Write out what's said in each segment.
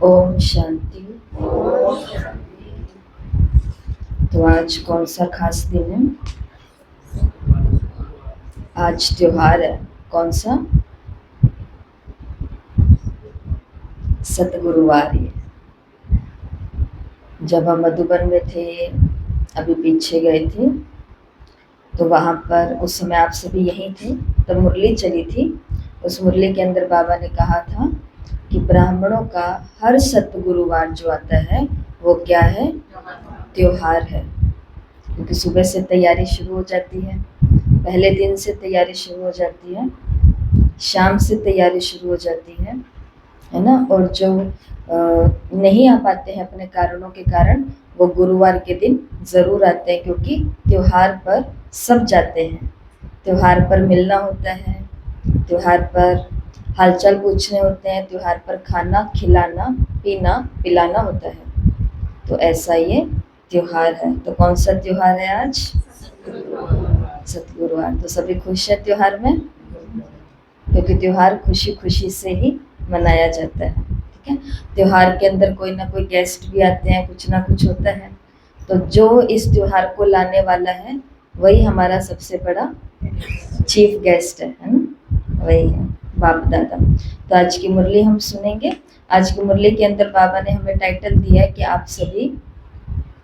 ओम शांति। तो आज कौन सा खास दिन है? आज त्योहार है। कौन सा? सतगुरुवार। ये जब हम मधुबन में थे, अभी पीछे गए थे, तो वहाँ पर उस समय आप सभी यहीं थे, तो मुरली चली थी। उस मुरली के अंदर बाबा ने कहा था कि ब्राह्मणों का हर सतगुरुवार जो आता है वो क्या है? त्योहार है। क्योंकि सुबह से तैयारी शुरू हो जाती है, पहले दिन से तैयारी शुरू हो जाती है, शाम से तैयारी शुरू हो जाती है ना। और जो नहीं आ पाते हैं अपने कारणों के कारण, वो गुरुवार के दिन ज़रूर आते हैं, क्योंकि त्योहार पर सब जाते हैं। त्योहार पर मिलना होता है, त्योहार पर हालचाल पूछने होते हैं, त्योहार पर खाना खिलाना पीना पिलाना होता है। तो ऐसा ये त्योहार है। तो कौन सा त्योहार है आज? सतगुरुवार। तो सभी खुश है त्योहार में, क्योंकि त्योहार खुशी खुशी से ही मनाया जाता है। ठीक है। त्योहार के अंदर कोई ना कोई गेस्ट भी आते हैं, कुछ ना कुछ होता है। तो जो इस त्योहार को लाने वाला है वही हमारा सबसे बड़ा चीफ गेस्ट है ना, वही है बाप दादा। तो आज की मुरली हम सुनेंगे। आज की मुरली के अंदर बाबा ने हमें टाइटल दिया है कि आप सभी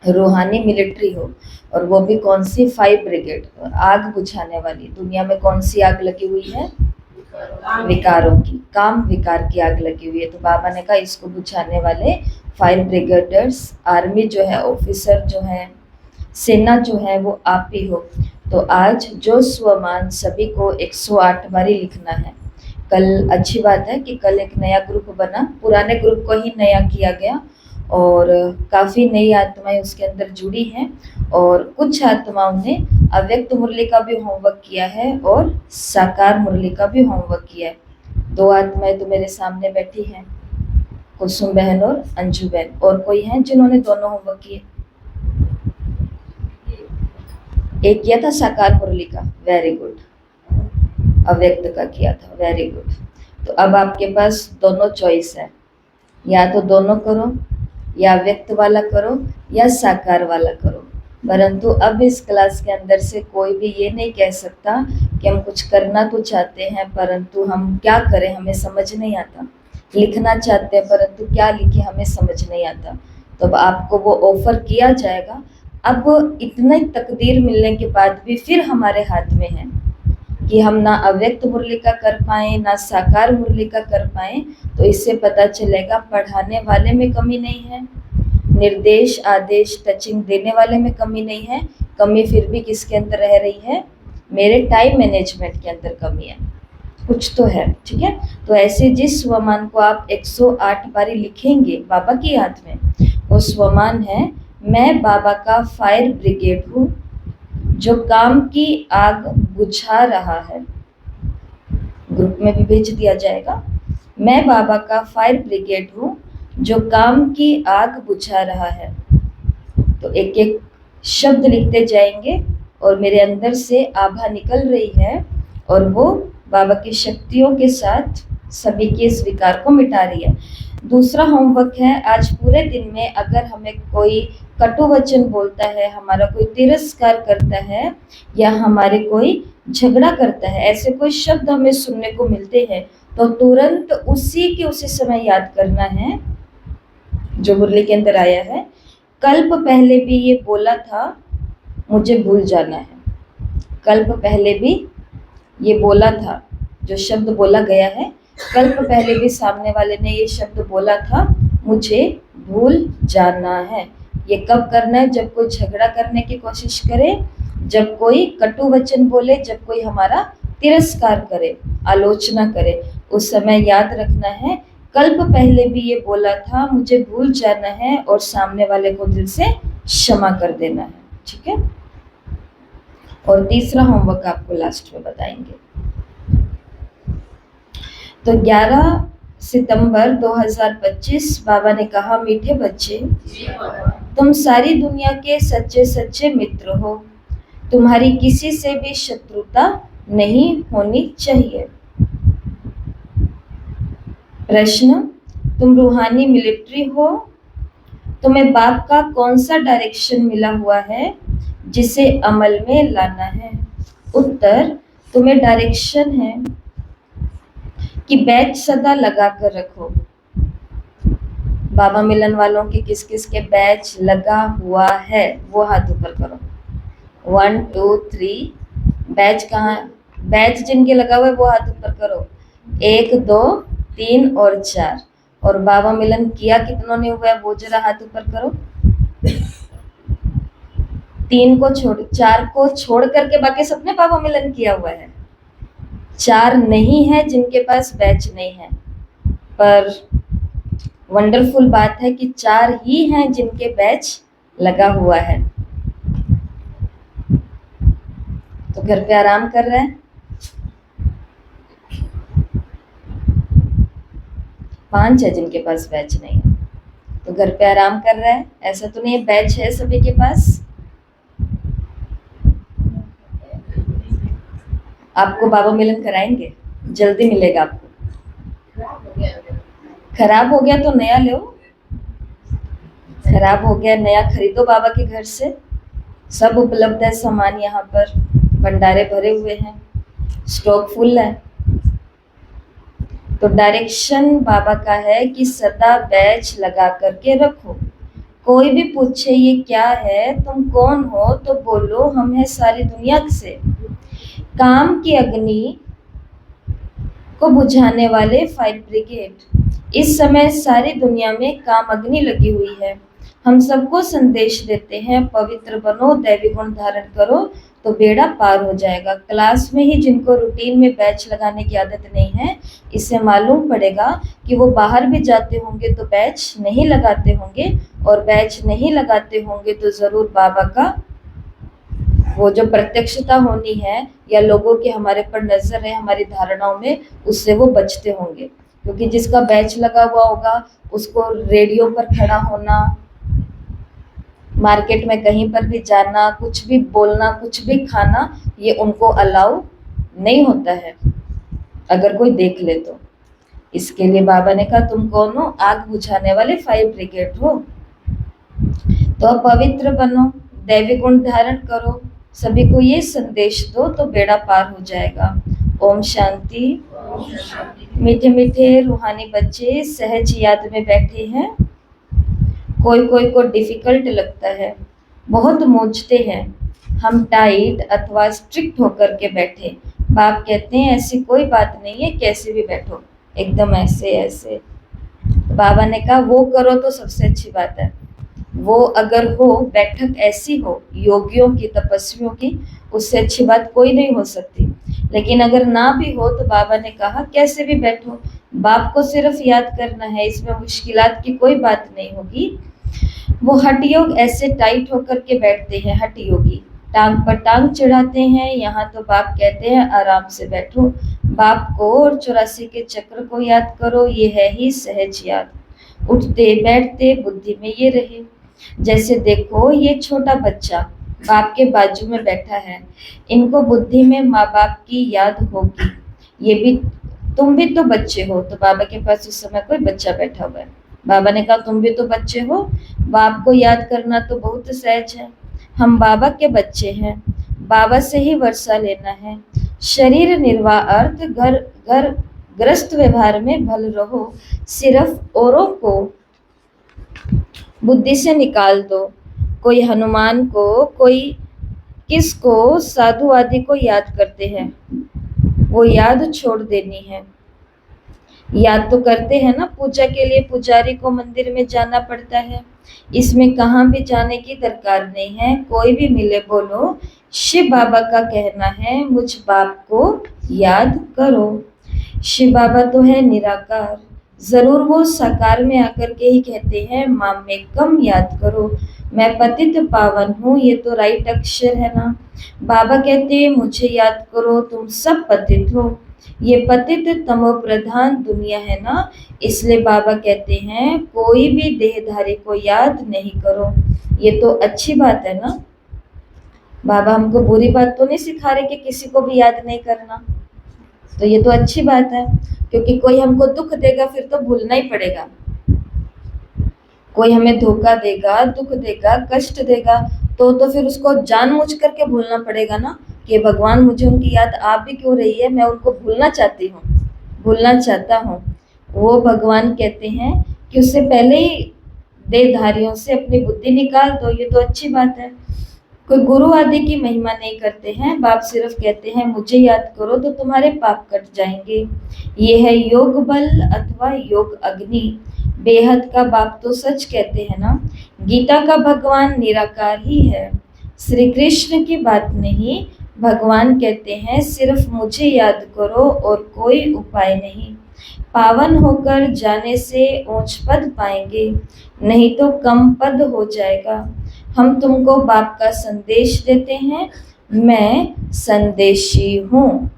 रूहानी मिलिट्री हो, और वो भी कौन सी? 5 ब्रिगेड, आग बुझाने वाली। दुनिया में कौन सी आग लगी हुई है? विकारों की, काम विकार की आग लगी हुई है। तो बाबा ने कहा इसको बुझाने वाले 5 ब्रिगेडर्स, आर्मी जो है, ऑफिसर जो है, सेना जो है, वो आप ही हो। तो आज जो स्वमान सभी को 108 बारी लिखना है। कल अच्छी बात है कि कल एक नया ग्रुप बना, पुराने ग्रुप को ही नया किया गया, और काफ़ी नई आत्माएं उसके अंदर जुड़ी हैं, और कुछ आत्माओं ने अव्यक्त मुरली का भी होमवर्क किया है और साकार मुरली का भी होमवर्क किया है। 2 आत्माएं तो मेरे सामने बैठी हैं, कुसुम बहन और अंजू बहन। और कोई हैं जिन्होंने दोनों होमवर्क किए? एक किया था साकार मुरली का, वेरी गुड। अव्यक्त का किया था, वेरी गुड। तो अब आपके पास दोनों चॉइस है, या तो दोनों करो, या व्यक्त वाला करो, या साकार वाला करो। परंतु अब इस क्लास के अंदर से कोई भी ये नहीं कह सकता कि हम कुछ करना तो चाहते हैं, परंतु हम क्या करें हमें समझ नहीं आता। लिखना चाहते हैं, परंतु क्या लिखे हमें समझ नहीं आता। तो अब आपको वो ऑफर किया जाएगा। अब इतना तकदीर मिलने के बाद भी फिर हमारे हाथ में है कि हम ना अव्यक्त मुरली का कर पाएँ, ना साकार मुरली का कर पाएँ। तो इससे पता चलेगा पढ़ाने वाले में कमी नहीं है, निर्देश आदेश टचिंग देने वाले में कमी नहीं है। कमी फिर भी किसके अंदर रह रही है? मेरे टाइम मैनेजमेंट के अंदर कमी है, कुछ तो है। ठीक है। तो ऐसे जिस स्वमान को आप 108 बारी लिखेंगे बाबा की याद में, वो स्वमान है मैं बाबा का फायर ब्रिगेड हूँ जो काम की आग बुझा रहा है। ग्रुप में भी भेज दिया जाएगा। मैं बाबा का फायर ब्रिगेड हूँ जो काम की आग बुझा रहा है। तो एक एक शब्द लिखते जाएंगे, और मेरे अंदर से आभा निकल रही है, और वो बाबा की शक्तियों के साथ सभी के इस विकार को मिटा रही है। दूसरा होमवर्क है, आज पूरे दिन में अगर हमें कोई कटु वचन बोलता है, हमारा कोई तिरस्कार करता है, या हमारे कोई झगड़ा करता है, ऐसे कोई शब्द हमें सुनने को मिलते हैं, तो तुरंत उसी के उसी समय याद करना है जो मुरली के अंदर आया है। कल्प पहले भी ये बोला था, मुझे भूल जाना है। कल्प पहले भी ये बोला था, जो शब्द बोला गया है, कल्प पहले भी सामने वाले ने ये शब्द बोला था, मुझे भूल जाना है। ये कब करना है? जब कोई झगड़ा करने की कोशिश करे, जब कोई कटु वचन बोले, जब कोई हमारा तिरस्कार करे, आलोचना करे, उस समय याद रखना है कल्प पहले भी ये बोला था, मुझे भूल जाना है, और सामने वाले को दिल से क्षमा कर देना है। ठीक है। और तीसरा होमवर्क आपको लास्ट में बताएंगे। तो 11 सितंबर 2025 बाबा ने कहा, मीठे बच्चे तुम सारी दुनिया के सच्चे सच्चे मित्र हो, तुम्हारी किसी से भी शत्रुता नहीं होनी चाहिए। प्रश्न, तुम रूहानी मिलिट्री हो, तुम्हें बाप का कौन सा डायरेक्शन मिला हुआ है जिसे अमल में लाना है? उत्तर, तुम्हें डायरेक्शन है कि बैच सदा लगा कर रखो। बाबा मिलन वालों के किस किस के बैच लगा हुआ है वो हाथ ऊपर करो। 1 2 3। बैच कहाँ? बैच जिनके लगा हुआ है वो हाथ ऊपर करो। 1 2 3 और 4। और बाबा मिलन किया कितनों ने हुआ है वो जरा हाथ ऊपर करो। 3 को छोड़, 4 को छोड़ करके बाकी सबने बाबा मिलन किया हुआ है। 4 नहीं है जिनके पास बैच नहीं है, पर वंडरफुल बात है कि 4 ही हैं जिनके बैच लगा हुआ है। तो घर पे आराम कर रहे हैं। 5 है जिनके पास बैच नहीं है, तो घर पे आराम कर रहे हैं। ऐसा तो नहीं है, बैच है सभी के पास। आपको बाबा मिलन कराएंगे, जल्दी मिलेगा आपको। खराब हो गया तो नया लो, खराब हो गया नया खरीदो बाबा के घर से। सब उपलब्ध है सामान, यहाँ पर भंडारे भरे हुए हैं, स्टॉक फुल है। तो डायरेक्शन बाबा का है कि सदा बैच लगा करके रखो। कोई भी पूछे ये क्या है, तुम कौन हो, तो बोलो हम है सारी दुनिया से, काम की अग्नि को बुझाने वाले फायर ब्रिगेड। इस समय सारी दुनिया में काम अग्नि लगी हुई है। हम सबको संदेश देते हैं, पवित्र बनो, दैवी गुण धारण करो तो बेड़ा पार हो जाएगा। क्लास में ही जिनको रूटीन में बैच लगाने की आदत नहीं है, इससे मालूम पड़ेगा कि वो बाहर भी जाते होंगे तो बैच नहीं लगाते होंगे, और बैच नहीं लगाते होंगे तो ज़रूर बाबा का वो जो प्रत्यक्षता होनी है या लोगों की हमारे पर नजर है, हमारी धारणाओं में, उससे वो बचते होंगे। क्योंकि जिसका बैच लगा हुआ होगा उसको रेडियो पर खड़ा होना, मार्केट में कहीं पर भी जाना, कुछ भी बोलना, कुछ भी खाना, ये उनको अलाउ नहीं होता है अगर कोई देख ले तो। इसके लिए बाबा ने कहा तुम कौन हो? आग बुझाने वाले फायर ब्रिगेड हो। तो अब पवित्र बनो, दैवी गुण धारण करो, सभी को ये संदेश दो तो बेड़ा पार हो जाएगा। ओम शांति। मीठे मीठे रूहानी बच्चे सहज याद में बैठे हैं। कोई कोई को डिफिकल्ट लगता है, बहुत मूंझते हैं, हम टाइट अथवा स्ट्रिक्ट होकर के बैठे। बाप कहते हैं ऐसी कोई बात नहीं है, कैसे भी बैठो, एकदम ऐसे ऐसे। बाबा ने कहा वो करो तो सबसे अच्छी बात है। वो अगर हो, बैठक ऐसी हो योगियों की, तपस्वियों की, उससे अच्छी बात कोई नहीं हो सकती। लेकिन अगर ना भी हो तो बाबा ने कहा कैसे भी बैठो, बाप को सिर्फ याद करना है, इसमें मुश्किलात की कोई बात नहीं होगी। वो हठ योग ऐसे टाइट होकर के बैठते हैं, हठ योगी टांग पर टांग चढ़ाते हैं। यहाँ तो बाप कहते हैं आराम से बैठो, बाप को और 84 के चक्र को याद करो, ये है ही सहज याद। उठते बैठते बुद्धि में ये रहे। जैसे देखो ये छोटा बच्चा बाप के बाजू में बैठा है, इनको बुद्धि में माँ बाप की याद होगी। ये भी, तुम भी तो बच्चे हो। तो बाबा के पास उस समय कोई बच्चा बैठा हुआ है। बाबा ने कहा तुम भी तो बच्चे हो, बाप को याद करना तो बहुत सहज है। हम बाबा के बच्चे हैं, बाबा से ही वर्षा लेना है। शरीर निर्वाह अर्थ घर घर ग्रस्त व्यवहार में भल रहो, सिर्फ औरों को बुद्धि से निकाल दो। कोई हनुमान को, कोई किसको, साधु आदि को याद करते हैं, वो याद छोड़ देनी है। याद तो करते हैं ना, पूजा के लिए पुजारी को मंदिर में जाना पड़ता है, इसमें कहाँ भी जाने की दरकार नहीं है। कोई भी मिले बोलो शिव बाबा का कहना है मुझ बाप को याद करो। शिव बाबा तो है निराकार, जरूर वो साकार में आकर के ही कहते हैं माँ में कम याद करो, मैं पतित पावन हूँ। ये तो राइट अक्षर है ना। बाबा कहते हैं मुझे याद करो, तुम सब पतित हो। ये पतित तमो प्रधान दुनिया है ना, इसलिए बाबा कहते हैं कोई भी देहधारी को याद नहीं करो। ये तो अच्छी बात है ना। बाबा हमको बुरी बात तो नहीं सिखा रहे कि किसी को भी याद नहीं करना, तो ये तो अच्छी बात है, क्योंकि कोई हमको दुख देगा फिर तो भूलना ही पड़ेगा। कोई हमें धोखा देगा, दुख देगा, कष्ट देगा, तो फिर उसको जानबूझ करके भूलना पड़ेगा ना कि भगवान मुझे उनकी याद आ भी क्यों रही है, मैं उनको भूलना चाहती हूँ, भूलना चाहता हूँ। वो भगवान कहते हैं कि उससे पहले ही देहधारियों से अपनी बुद्धि निकाल दो, ये तो अच्छी बात है। कोई गुरु आदि की महिमा नहीं करते हैं, बाप सिर्फ कहते हैं मुझे याद करो तो तुम्हारे पाप कट जाएंगे। ये है योग बल अथवा योग अग्नि। बेहद का बाप तो सच कहते हैं ना, गीता का भगवान निराकार ही है। श्री कृष्ण की बात नहीं, भगवान कहते हैं सिर्फ मुझे याद करो और कोई उपाय नहीं। पावन होकर जाने से ऊंच पद पाएंगे, नहीं तो कम पद हो जाएगा। हम तुमको बाप का संदेश देते हैं, मैं संदेशी हूँ।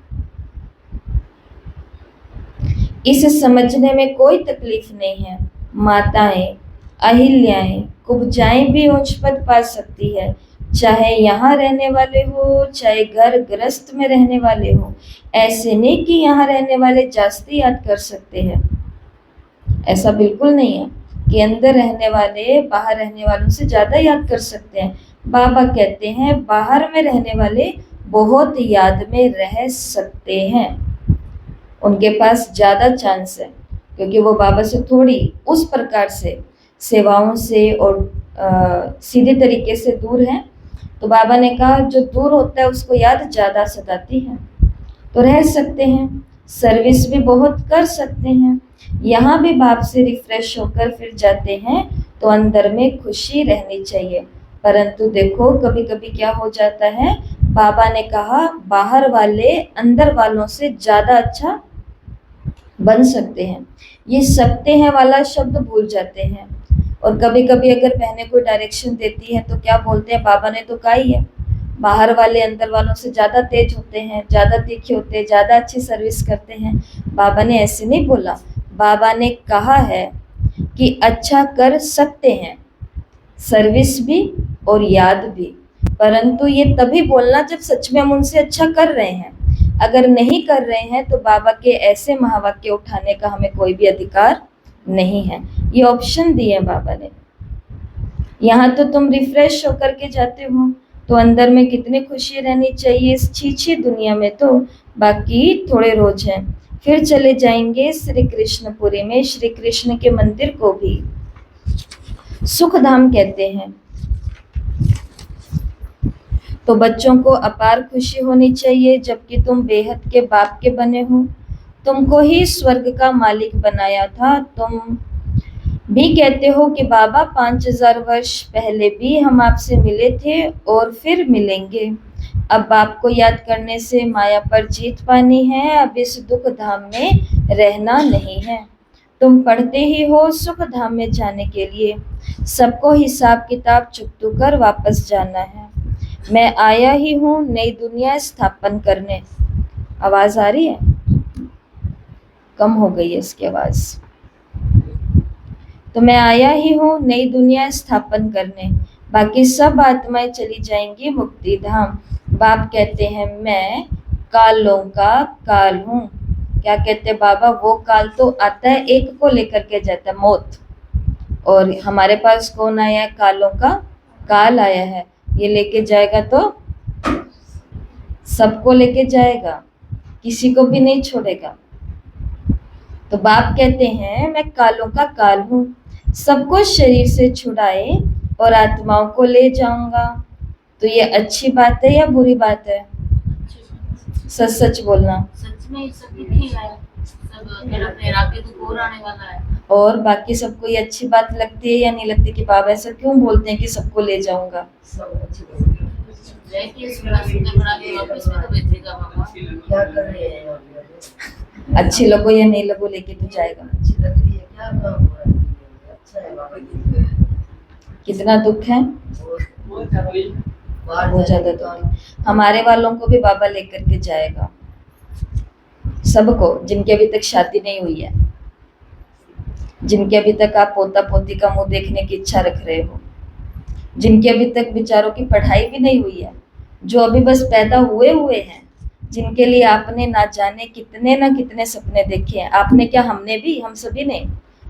इसे समझने में कोई तकलीफ नहीं है। माताएं, अहिल्याएं, कुब्जाएं भी उच्च पद पा सकती है, चाहे यहाँ रहने वाले हो, चाहे घर गृहस्थ में रहने वाले हो। ऐसे नहीं कि यहाँ रहने वाले जास्ती याद कर सकते हैं, ऐसा बिल्कुल नहीं है कि अंदर रहने वाले बाहर रहने वालों से ज्यादा याद कर सकते हैं। बाबा कहते हैं बाहर में रहने वाले बहुत याद में रह सकते हैं, उनके पास ज़्यादा चांस है, क्योंकि वो बाबा से थोड़ी उस प्रकार से सेवाओं से और सीधे तरीके से दूर हैं। तो बाबा ने कहा जो दूर होता है उसको याद ज़्यादा सताती है, तो रह सकते हैं, सर्विस भी बहुत कर सकते हैं। यहाँ भी बाप से रिफ्रेश होकर फिर जाते हैं तो अंदर में खुशी रहनी चाहिए। परंतु देखो कभी कभी क्या हो जाता है, बाबा ने कहा बाहर वाले अंदर वालों से ज़्यादा अच्छा बन सकते हैं, ये सकते हैं वाला शब्द भूल जाते हैं। और कभी कभी अगर बहनें कोई डायरेक्शन देती है तो क्या बोलते हैं, बाबा ने तो कहा ही है बाहर वाले अंदर वालों से ज़्यादा तेज होते हैं, ज़्यादा तीखे होते हैं, ज़्यादा अच्छी सर्विस करते हैं। बाबा ने ऐसे नहीं बोला, बाबा ने कहा है कि अच्छा कर सकते हैं, सर्विस भी और याद भी, परंतु ये तभी बोलना जब सच में हम उनसे अच्छा कर रहे हैं। अगर नहीं कर रहे हैं तो बाबा के ऐसे महावाक्य उठाने का हमें कोई भी अधिकार नहीं है। ये ऑप्शन दिए बाबा ने। यहाँ तो तुम रिफ्रेश होकर के जाते हो तो अंदर में कितनी खुशी रहनी चाहिए इस छीछी दुनिया में। तो बाकी थोड़े रोज हैं, फिर चले जाएंगे श्री कृष्णपुरी में, श्री कृष्ण के मंदिर को भी सुख धाम कहते हैं। तो बच्चों को अपार खुशी होनी चाहिए, जबकि तुम बेहद के बाप के बने हो, तुमको ही स्वर्ग का मालिक बनाया था। तुम भी कहते हो कि बाबा 5000 वर्ष पहले भी हम आपसे मिले थे और फिर मिलेंगे। अब बाप को याद करने से माया पर जीत पानी है, अब इस दुख धाम में रहना नहीं है। तुम पढ़ते ही हो सुख धाम में जाने के लिए, सबको हिसाब किताब चुकतू कर वापस जाना है। मैं आया ही हूँ नई दुनिया स्थापन करने। आवाज आ रही है? कम हो गई है इसकी आवाज। तो मैं आया ही हूँ नई दुनिया स्थापन करने, बाकी सब आत्माएं चली जाएंगी मुक्ति धाम। बाप कहते हैं मैं कालों का काल हूँ। क्या कहते हैं बाबा? वो काल तो आता है, एक को लेकर के जाता है, मौत। और हमारे पास कौन आया है? कालों का काल आया है। ये लेके जाएगा तो सबको लेके जाएगा, किसी को भी नहीं छोड़ेगा। तो बाप कहते हैं मैं कालों का काल हूँ, सबको शरीर से छुड़ाए और आत्माओं को ले जाऊंगा। तो ये अच्छी बात है या बुरी बात है? सच सच बोलना। सच में सब आने वाला है। और बाकी सबको ये अच्छी बात लगती है या नहीं लगती कि बाबा ऐसा क्यों बोलते हैं कि सबको ले जाऊंगा? अच्छी लगो या नहीं लगो लेके तो जाएगा। कितना दुख है, बहुत ज्यादा दुख। हमारे वालों को भी बाबा लेकर के जाएगा, सबको, जिनकी अभी तक शादी नहीं हुई है, जिनके अभी तक आप पोता पोती का मुंह देखने की इच्छा रख रहे हो, जिनके अभी तक बेचारों की पढ़ाई भी नहीं हुई है, जो अभी बस पैदा हुए हैं, जिनके लिए आपने ना जाने कितने ना कितने सपने देखे हैं। आपने क्या, हमने भी, हम सभी ने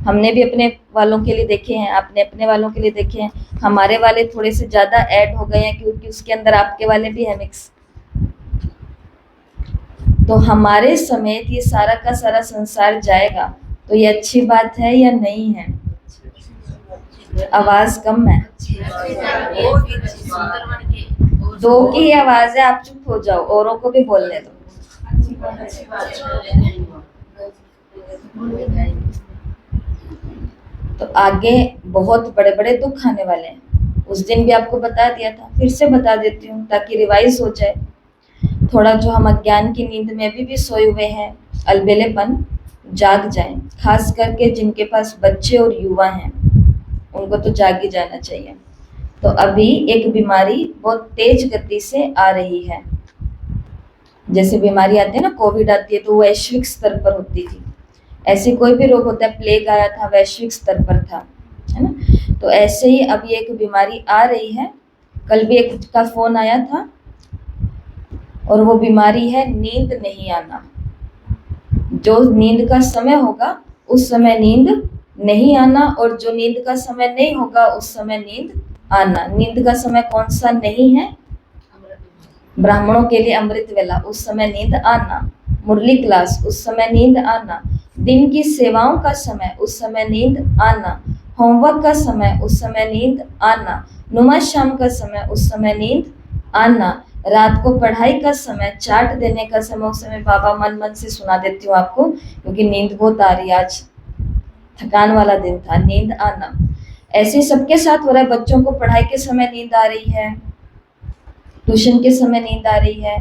हमने भी अपने वालों के लिए देखे हैं, आपने अपने वालों के लिए देखे हैं, हमारे वाले थोड़े से ज्यादा ऐड हो गए हैं क्योंकि उसके अंदर आपके वाले भी है मिक्स। तो हमारे समेत ये सारा का सारा संसार जाएगा, तो ये अच्छी बात है या नहीं है? आवाज कम है, दो की आवाज है, आप चुप हो जाओ, औरों को भी बोलने दो। तो आगे बहुत बड़े बड़े दुख आने वाले हैं, उस दिन भी आपको बता दिया था, फिर से बता देती हूँ ताकि रिवाइज हो जाए। थोड़ा जो हम अज्ञान की नींद में भी सोए हुए हैं, अलबेलेपन, जाग जाएं। खास करके जिनके पास बच्चे और युवा हैं उनको तो जाग ही जाना चाहिए। तो अभी एक बीमारी बहुत तेज गति से आ रही है। जैसे बीमारी आती है ना, कोविड आती है तो वैश्विक स्तर पर होती थी, ऐसे कोई भी रोग होता है, प्लेग आया था वैश्विक स्तर पर था, है ना। तो ऐसे ही अभी एक बीमारी आ रही है। कल भी एक का फोन आया था और वो बीमारी है नींद नहीं आना। जो नींद का समय होगा उस समय नींद नहीं आना, और जो नींद का समय नहीं होगा उस समय नींद आना। नींद का समय कौन सा नहीं है? ब्राह्मणों के लिए अमृत वेला, उस समय नींद आना। मुरली क्लास, उस समय नींद आना। दिन की सेवाओं का समय, उस समय नींद आना। होमवर्क का समय, उस समय नींद आना। नुमा शाम का समय, उस समय नींद आना। रात को पढ़ाई का समय, चार्ट देने का समय, उस समय बाबा मन मन से सुना देती हूँ आपको क्योंकि नींद बहुत आ रही है, आज थकान वाला दिन था। नींद आना ऐसे सबके साथ हो रहा है। बच्चों को पढ़ाई के समय नींद आ रही है, ट्यूशन के समय नींद आ रही है,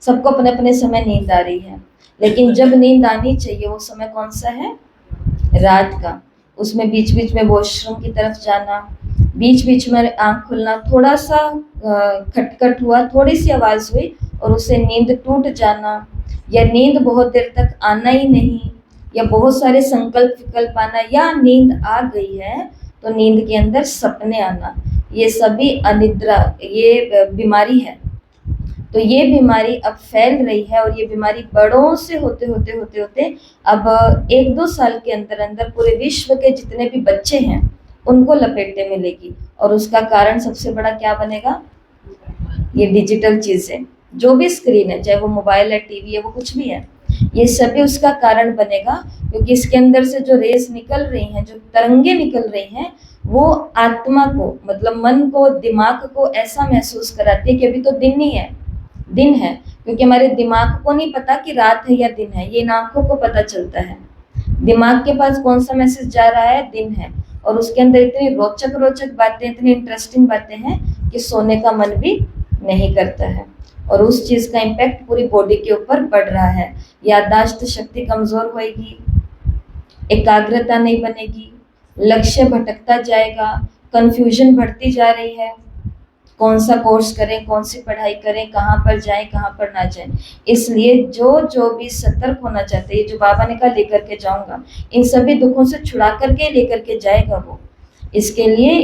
सबको अपने अपने समय नींद आ रही है। लेकिन जब नींद आनी चाहिए वो समय कौन सा है? रात का। उसमें बीच बीच में वॉशरूम की तरफ जाना, बीच बीच में आंख खुलना, थोड़ा सा खटखट हुआ, थोड़ी सी आवाज हुई और उससे नींद टूट जाना, या नींद बहुत देर तक आना ही नहीं, या बहुत सारे संकल्प विकल्प आना, या नींद आ गई है तो नींद के अंदर सपने आना, ये सभी अनिद्रा, ये बीमारी है। तो ये बीमारी अब फैल रही है और ये बीमारी बड़ों से होते होते होते होते अब 1-2 साल के अंदर अंदर पूरे विश्व के जितने भी बच्चे हैं उनको लपेटने मिलेगी। और उसका कारण सबसे बड़ा क्या बनेगा? ये डिजिटल चीजें, जो भी स्क्रीन है, चाहे वो मोबाइल है, टीवी है, वो कुछ भी है, ये सभी उसका कारण बनेगा। क्योंकि इसके अंदर से जो रेस निकल रही हैं, जो तरंगे निकल रही हैं, वो आत्मा को, मतलब मन को, दिमाग को ऐसा महसूस कराती है कि अभी तो दिन ही है, दिन है। क्योंकि हमारे दिमाग को नहीं पता कि रात है या दिन है, ये इन आंखों को पता चलता है। दिमाग के पास कौन सा मैसेज जा रहा है? दिन है। और उसके अंदर इतनी रोचक रोचक बातें, इतनी इंटरेस्टिंग बातें हैं कि सोने का मन भी नहीं करता है। और उस चीज का इम्पैक्ट पूरी बॉडी के ऊपर पड़ रहा है। याददाश्त शक्ति कमजोर होएगी, एकाग्रता नहीं बनेगी, लक्ष्य भटकता जाएगा, कंफ्यूजन बढ़ती जा रही है, कौन सा कोर्स करें, कौन सी पढ़ाई करें, कहाँ पर जाएं, कहाँ पर ना जाएं। इसलिए जो भी सतर्क होना चाहते हैं, जो बाबा ने कहा लेकर के जाऊंगा, इन सभी दुखों से छुड़ा करके लेकर के जाएगा वो। इसके लिए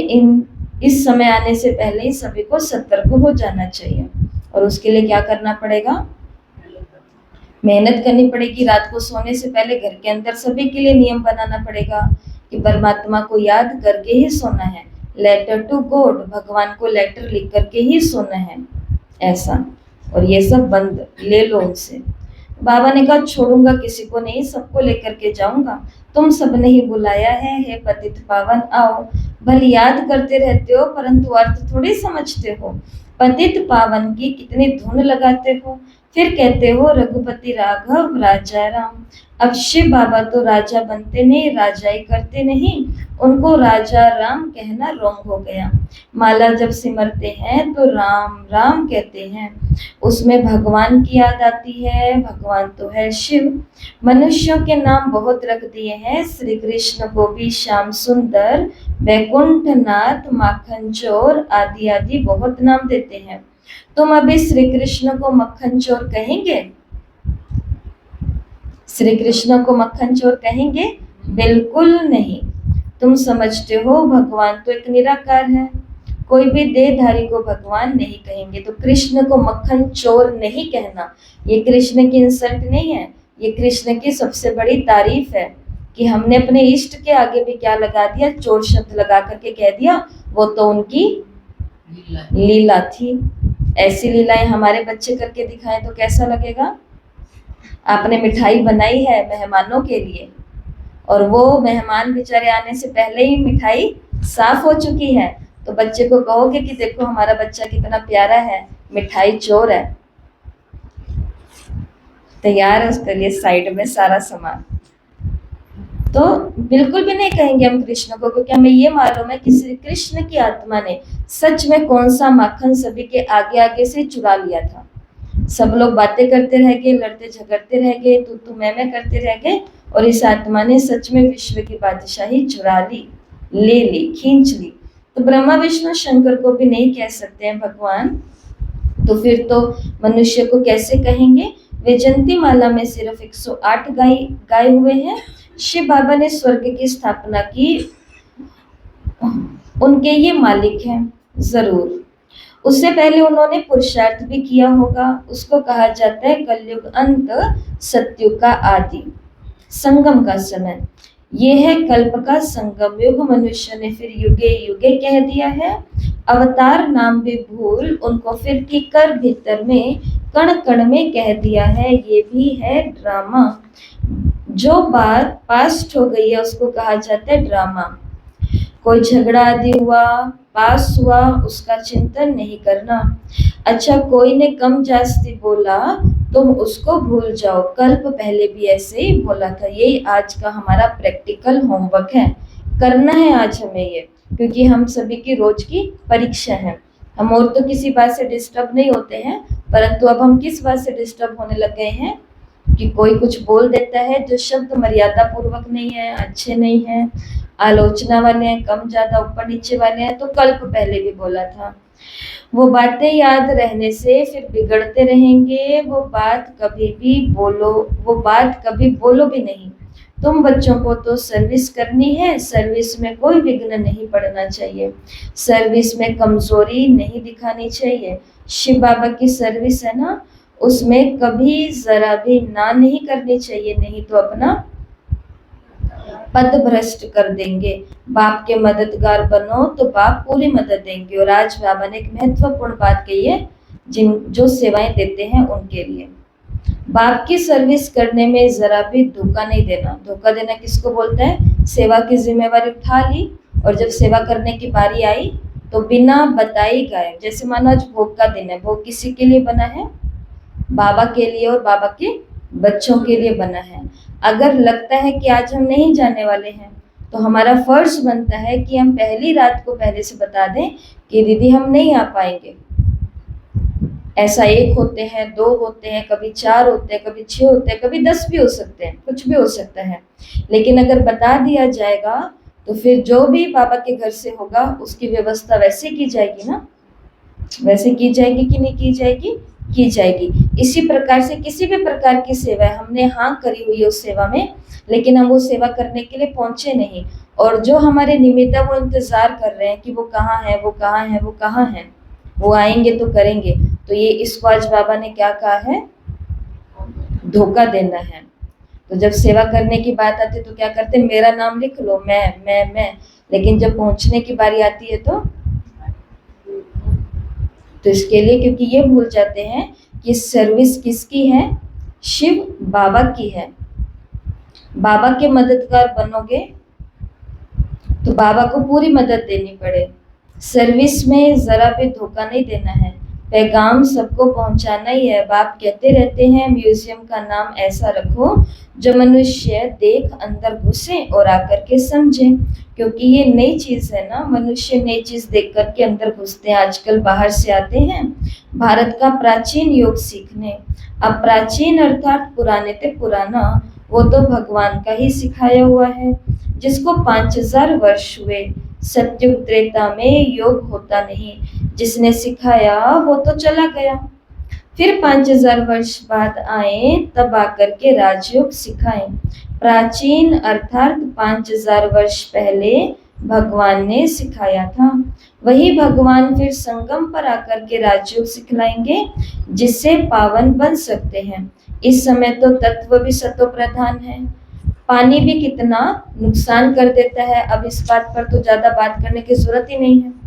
इस समय आने से पहले ही सभी को सतर्क हो जाना चाहिए। और उसके लिए क्या करना पड़ेगा? मेहनत करनी पड़ेगी। रात को सोने से पहले घर के अंदर सभी के लिए नियम बनाना पड़ेगा कि परमात्मा को याद करके ही सोना है। लेटर टू गॉड, भगवान को लेटर लिख करके ही सोना है, ऐसा। और ये सब बंद ले लो उनसे। बाबा ने कहा छोड़ूंगा किसी को नहीं, सबको लेकर के जाऊंगा। तुम सबने ही बुलाया है, हे पतित पावन आओ। भले याद करते रहते हो परंतु अर्थ थोड़ी समझते हो। पतित पावन की कितनी धुन लगाते हो, फिर कहते हो रघुपति राघव राजा राम। अब शिव बाबा तो राजा बनते नहीं, राजाई करते नहीं, उनको राजा राम कहना रॉन्ग हो गया। माला जब सिमरते हैं तो राम राम कहते हैं, उसमें भगवान की याद आती है। भगवान तो है शिव। मनुष्यों के नाम बहुत रख दिए हैं, श्री कृष्ण को भी श्याम सुंदर, वैकुंठ नाथ, माखन चोर आदि आदि बहुत नाम देते हैं। तुम अभी श्री कृष्ण को मक्खन चोर कहेंगे? श्री कृष्ण को मक्खन चोर कहेंगे? बिल्कुल नहीं। तुम समझते हो भगवान तो एक निराकार है, कोई भी देहधारी को भगवान नहीं कहेंगे। तो कृष्ण को मक्खन चोर नहीं कहना, ये कृष्ण की इंसल्ट नहीं है, ये कृष्ण की सबसे बड़ी तारीफ है। कि हमने अपने इष्ट के आगे भी क्या लगा दिया, चोर शब्द लगा करके कह दिया वो तो उनकी लीला। लीला थी। ऐसी लीलाएं हमारे बच्चे करके दिखाएं तो कैसा लगेगा। आपने मिठाई बनाई है मेहमानों के लिए और वो मेहमान बेचारे आने से पहले ही मिठाई साफ हो चुकी है, तो बच्चे को कहोगे कि देखो हमारा बच्चा कितना प्यारा है, मिठाई चोर है, तैयार है उसके लिए साइड में सारा सामान। तो बिल्कुल भी नहीं कहेंगे हम कृष्ण को, क्योंकि हमें ये मालूम है कि श्री कृष्ण की आत्मा ने सच में कौन सा माखन सभी के आगे आगे से चुरा लिया था। सब लोग बातें करते रह गए, लड़ते झगड़ते रह गए, तू मैं करते रह गए, और इस आत्मा ने सच में विश्व की बादशाही चुरा ली, ले ली, खींच ली। तो ब्रह्मा विष्णु शंकर को भी नहीं कह सकते हैं भगवान, तो फिर तो मनुष्य को कैसे कहेंगे। वैजंती माला में सिर्फ 108 गाय हुए हैं। शिव बाबा ने स्वर्ग की स्थापना की, उनके ये मालिक हैं जरूर। उससे पहले उन्होंने पुरुषार्थ भी किया होगा। उसको कहा जाता है कलयुग अंत, सतयुग का आदि, संगम का समय। ये है कल्प का संगम युग। मनुष्य ने फिर युगे युगे कह दिया है। अवतार नाम भी भूल उनको फिर ठीक कर भीतर में कण कण में कह दिया है। ये भी है ड्रामा। जो बात पास्ट हो गई है उसको कहा जाता है ड्रामा। कोई झगड़ा आदि हुआ, पास हुआ, उसका चिंतन नहीं करना। अच्छा, कोई ने कम जास्ती बोला, तुम उसको भूल जाओ, कल्प पहले भी ऐसे ही बोला था। यही आज का हमारा प्रैक्टिकल होमवर्क है, करना है आज हमें ये, क्योंकि हम सभी की रोज की परीक्षा है। हम और तो किसी बात से डिस्टर्ब नहीं होते हैं, परंतु अब हम किस बात से डिस्टर्ब होने लग गए हैं कि कोई कुछ बोल देता है जो शब्द मर्यादा पूर्वक नहीं है, अच्छे नहीं है, आलोचना वाले हैं, कम ज्यादा ऊपर नीचे वाले हैं, तो कल्प पहले भी बोला था। वो बातें याद रहने से फिर बिगड़ते रहेंगे। वो बात कभी बोलो भी नहीं। तुम बच्चों को तो सर्विस करनी है, सर्विस में कोई विघ्न नहीं पड़ना चाहिए, सर्विस में कमजोरी नहीं दिखानी चाहिए। शिव बाबा की सर्विस है ना, उसमें कभी जरा भी ना नहीं करनी चाहिए, नहीं तो अपना पद भ्रष्ट कर देंगे। बाप के मददगार बनो तो बाप पूरी मदद देंगे। और आज बाबा ने एक महत्वपूर्ण बात कही है, जो सेवाएं देते हैं उनके लिए। बाप की सर्विस करने में जरा भी धोखा नहीं देना। धोखा देना किसको बोलते हैं? सेवा की जिम्मेवारी उठा ली और जब सेवा करने की बारी आई तो बिना बताई गायब। जैसे मानो आज भोग का दिन है, भोग किसी के लिए बना है? बाबा के लिए और बाबा के बच्चों के लिए बना है। अगर लगता है कि आज हम नहीं जाने वाले हैं तो हमारा फर्ज बनता है कि हम पहली रात को पहले से बता दें कि दीदी हम नहीं आ पाएंगे। ऐसा 1 होते हैं, 2 होते हैं, कभी 4 होते हैं, कभी 6 होते हैं, कभी 10 भी हो सकते हैं, कुछ भी हो सकता है। लेकिन अगर बता दिया जाएगा तो फिर जो भी बाबा के घर से होगा उसकी व्यवस्था वैसे की जाएगी ना, वैसे की जाएगी कि नहीं की जाएगी? की जाएगी। इसी प्रकार से किसी भी प्रकार की सेवा है, हमने हाँ करी हुई है उस सेवा में, लेकिन हम वो सेवा करने के लिए पहुंचे नहीं, और जो हमारे निमित्त वो इंतजार कर रहे हैं कि वो कहाँ है, वो कहाँ है, वो कहाँ है, वो आएंगे तो करेंगे। तो ये इसको आज बाबा ने क्या कहा है? धोखा देना है। तो जब सेवा करने की बात आती है तो क्या करते हैं? मेरा नाम लिख लो, मैं। लेकिन जब पहुंचने की बारी आती है तो इसके लिए, क्योंकि ये भूल जाते हैं कि सर्विस किसकी है? शिव बाबा की है। बाबा के मददगार बनोगे तो बाबा को पूरी मदद देनी पड़े। सर्विस में जरा भी धोखा नहीं देना है, पैगाम सबको पहुंचाना ही है। बाप कहते रहते हैं म्यूजियम का नाम ऐसा रखो जो मनुष्य देख अंदर घुसे और आकर के समझे, क्योंकि ये नई चीज है ना, मनुष्य नई चीज देख करके अंदर घुसते हैं। आजकल बाहर से आते हैं भारत का प्राचीन योग सीखने। अब प्राचीन अर्थात पुराने ते पुराना, वो तो भगवान का ही सिखाया हुआ है, जिसको 5000 वर्ष हुए। सतयुग त्रेता में योग होता नहीं, जिसने सिखाया वो तो चला गया, फिर 5000 वर्ष बाद आए तब आकर के राजयोग सिखाए। प्राचीन अर्थात 5000 वर्ष पहले भगवान ने सिखाया था, वही भगवान फिर संगम पर आकर के राजयोग सिखलाएंगे, जिससे पावन बन सकते हैं। इस समय तो तत्व भी सतो प्रधान है, पानी भी कितना नुकसान कर देता है। अब इस बात पर तो ज्यादा बात करने की जरूरत ही नहीं है।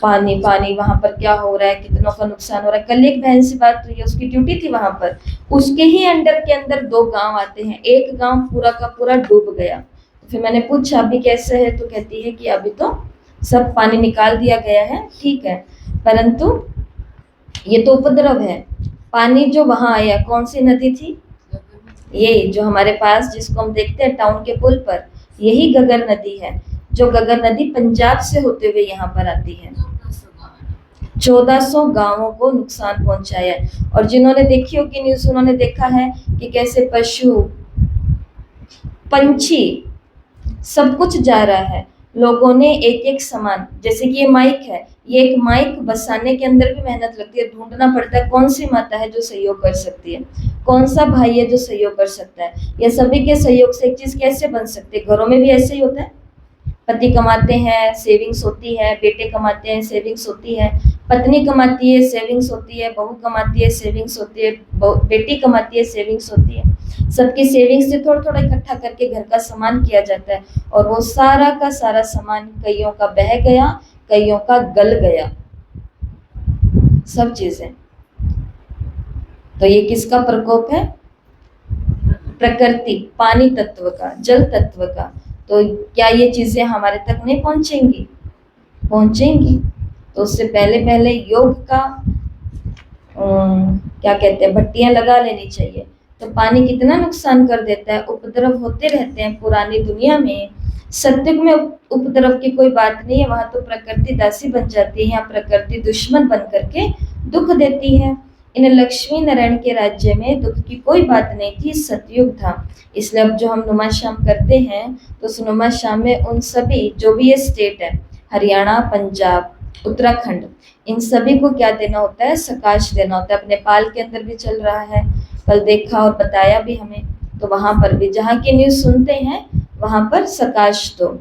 पानी पानी वहां पर क्या हो रहा है, कितनों का नुकसान हो रहा है। कल एक बहन से बात हुई है, उसकी ड्यूटी थी वहां पर, उसके ही अंडर के अंदर 2 गांव आते हैं, एक गांव पूरा का पूरा डूब गया। फिर मैंने पूछा अभी कैसे है, तो कहती है कि अभी तो सब पानी निकाल दिया गया है, ठीक है, परंतु ये तो उपद्रव है। पानी जो वहां आया, कौन सी नदी थी? ये जो हमारे पास, जिसको हम देखते हैं टाउन के पुल पर, यही गगर नदी है। जो गगर नदी पंजाब से होते हुए यहाँ पर आती है। 1400 गांवों को नुकसान पहुंचाया है। और जिन्होंने देखी होगी न्यूज, उन्होंने देखा है कि कैसे पशु, पंछी, सब कुछ जा रहा है। लोगों ने एक एक सामान, जैसे कि ये माइक है, ये एक माइक बसाने के अंदर भी मेहनत लगती है, ढूंढना पड़ता है कौन सी माता है जो सहयोग कर सकती है, कौन सा भाई है जो सहयोग कर सकता है। ये सभी के सहयोग से एक चीज कैसे बन सकती है। घरों में भी ऐसे ही होता है, पति कमाते हैं, सेविंग्स होती है, बेटे कमाते हैं, सेविंग्स होती है, पत्नी कमाती है, सेविंग्स होती है, बहू कमाती है, सेविंग्स होती है, बेटी कमाती है, सेविंग्स होती है। सबकी सेविंग्स से थोड़ा थोड़ा इकट्ठा करके घर का सामान किया जाता है, और वो सारा का सारा सामान कईयों का बह गया, कईयों का गल गया, सब चीजें। तो ये किसका प्रकोप है? प्रकृति, पानी तत्व का, जल तत्व का। तो क्या ये चीजें हमारे तक नहीं पहुंचेंगी? पहुंचेंगी। तो उससे पहले पहले योग का क्या कहते हैं, भट्टियां लगा लेनी चाहिए। तो पानी कितना नुकसान कर देता है, उपद्रव होते रहते हैं पुरानी दुनिया में। सत्युग में उपद्रव की कोई बात नहीं है, वहां तो प्रकृति दासी बन जाती है, यहाँ प्रकृति दुश्मन बन करके दुख देती है। इन लक्ष्मी नारायण के राज्य में दुख की कोई बात नहीं थी, सतयुग था। इसलिए अब जो हम नुमा शाम करते हैं, तो उस नुमा शाम में उन सभी जो भी ये स्टेट है, हरियाणा, पंजाब, उत्तराखंड, इन सभी को क्या देना होता है? सकाश देना होता है। अब नेपाल के अंदर भी चल रहा है, कल देखा और बताया भी हमें। तो वहां पर भी जहाँ की न्यूज सुनते हैं, वहां पर सकाश दो।